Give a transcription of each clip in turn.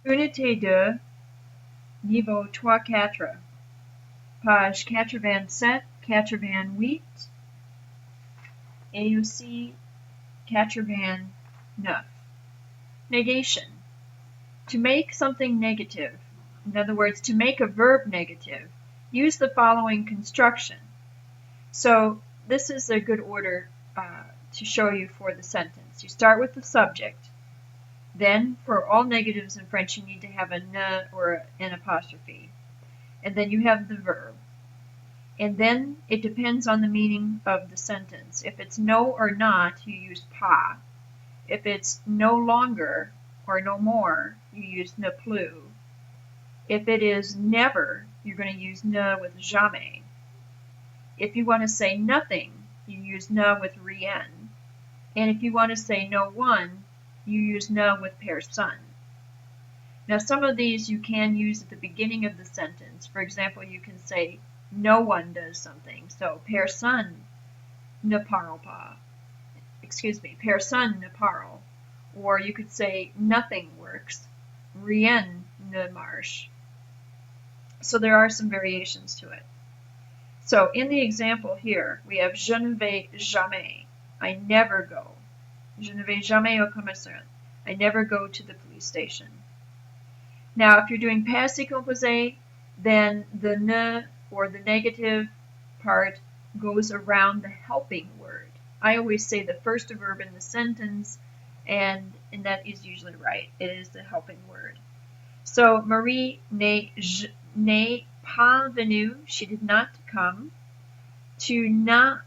Unité 2, niveau 3-4, page 87, 88, et aussi 89. Negation. To make something negative, in other words, to make a verb negative, use the following construction. So this is a good order to show you for the sentence. You start with the subject. Then, for all negatives in French, you need to have a ne or an apostrophe. And then you have the verb. And then it depends on the meaning of the sentence. If it's no or not, you use pas. If it's no longer or no more, you use ne plus. If it is never, you're going to use ne with jamais. If you want to say nothing, you use ne with rien. And if you want to say no one, you use ne with personne. Now some of these you can use at the beginning of the sentence. For example, you can say no one does something. So personne ne parle pas. Excuse me, personne ne parle. Or you could say nothing works. Rien ne marche. So there are some variations to it. So in the example here, we have je ne vais jamais. I never go. Je ne vais jamais au commissariat. I never go to the police station. Now, if you're doing passé composé, then the ne or the negative part goes around the helping word. I always say the first verb in the sentence, and that is usually right. It is the helping word. So Marie n'est pas venue. She did not come. Tu n'as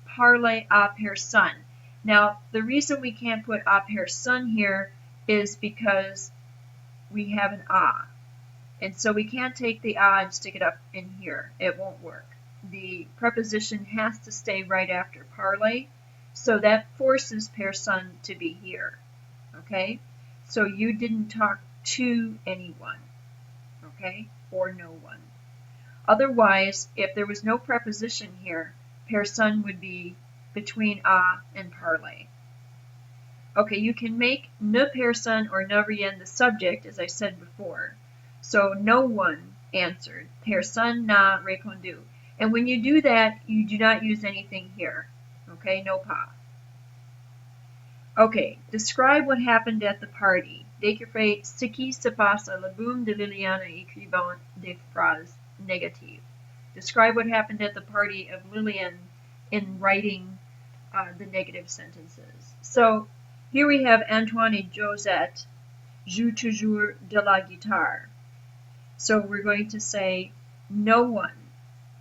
parlé à personne. Now, the reason we can't put à personne here is because we have an a. And so we can't take the a and stick it up in here. It won't work. The preposition has to stay right after parler, so that forces personne to be here. Okay? So you didn't talk to anyone. Okay? Or no one. Otherwise, if there was no preposition here, personne would be between a and parler. Okay, you can make ne personne or ne rien the subject, as I said before. So no one answered. Personne n'a répondu. And when you do that, you do not use anything here. Okay, no pas. Okay, describe what happened at the party. Décrivez ce qui se passe à la boum de Liliane en écrivant des phrases négatives. Describe what happened at the party of Lillian in writing the negative sentences. So here we have Antoine et Josette joue toujours de la guitare. So we're going to say no one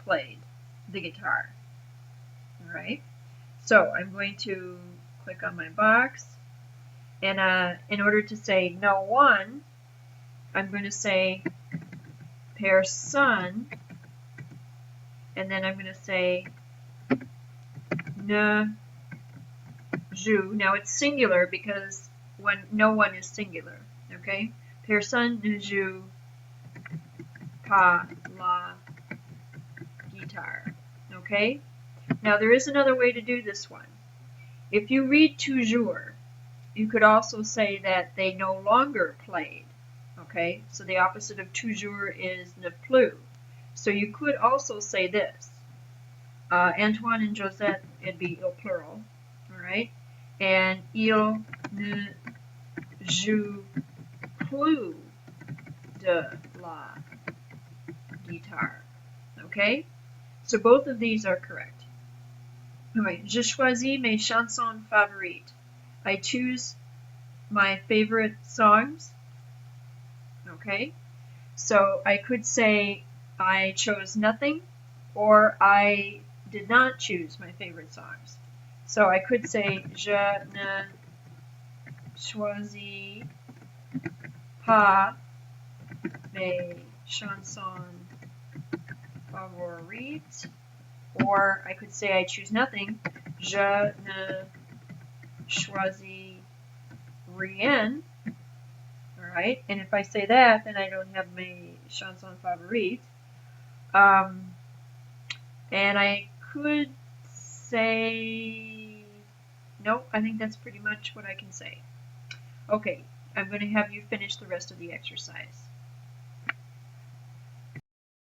played the guitar. All right. So I'm going to click on my box, and in order to say no one, I'm going to say personne, and then I'm going to say ne joue. Now it's singular because when no one is singular. Okay. Personne ne joue pas la guitare. Okay. Now there is another way to do this one. If you read toujours, you could also say that they no longer played. Okay, so the opposite of toujours is ne plus. So you could also say this. Antoine and Josette, it'd be il plural. All right, and il ne joue plus de la guitare. Okay, so both of these are correct. Alright, je choisis mes chansons favorites. I choose my favorite songs. Okay, so I could say I chose nothing, or I did not choose my favorite songs. So I could say je ne choisis pas mes chansons favorites. Or I could say I choose nothing. Je ne choisis rien. Alright, and if I say that, then I don't have my chanson favorite. And I could say, no, I think that's pretty much what I can say. Okay, I'm going to have you finish the rest of the exercise.